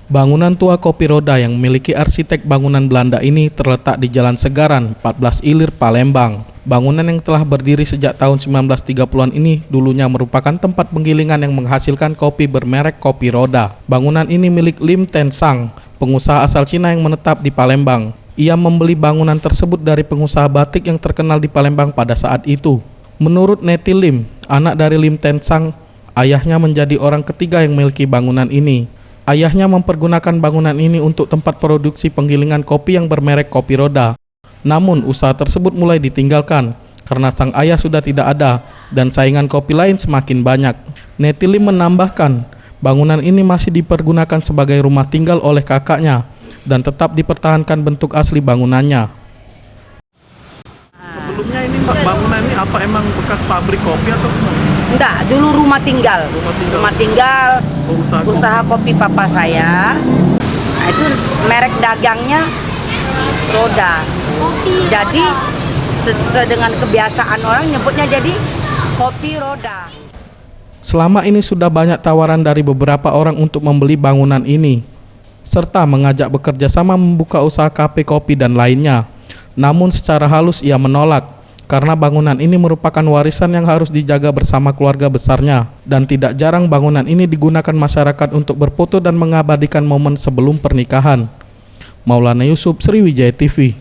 Bangunan tua Kopi Roda yang memiliki arsitek bangunan Belanda ini terletak di Jalan Segaran, 14 Ilir, Palembang. Bangunan yang telah berdiri sejak tahun 1930-an ini dulunya merupakan tempat penggilingan yang menghasilkan kopi bermerek Kopi Roda. Bangunan ini milik Lim Ten Sang, pengusaha asal Cina yang menetap di Palembang. Ia membeli bangunan tersebut dari pengusaha batik yang terkenal di Palembang pada saat itu. Menurut Neti Lim, anak dari Lim Ten Sang, ayahnya menjadi orang ketiga yang memiliki bangunan ini. Ayahnya mempergunakan bangunan ini untuk tempat produksi penggilingan kopi yang bermerek Kopi Roda. Namun, usaha tersebut mulai ditinggalkan karena sang ayah sudah tidak ada dan saingan kopi lain semakin banyak. Neti Lim menambahkan, bangunan ini masih dipergunakan sebagai rumah tinggal oleh kakaknya dan tetap dipertahankan bentuk asli bangunannya. Sebelumnya ini bangunan ini apa emang bekas pabrik kopi atau enggak? Dulu rumah tinggal. Usaha kopi papa saya. Nah, itu merek dagangnya Roda. Jadi sesuai dengan kebiasaan orang nyebutnya jadi Kopi Roda. Selama ini sudah banyak tawaran dari beberapa orang untuk membeli bangunan ini, serta mengajak bekerja sama membuka usaha kafe kopi dan lainnya. Namun secara halus ia menolak, karena bangunan ini merupakan warisan yang harus dijaga bersama keluarga besarnya, dan tidak jarang bangunan ini digunakan masyarakat untuk berfoto dan mengabadikan momen sebelum pernikahan. Maulana Yusuf, Sriwijaya TV.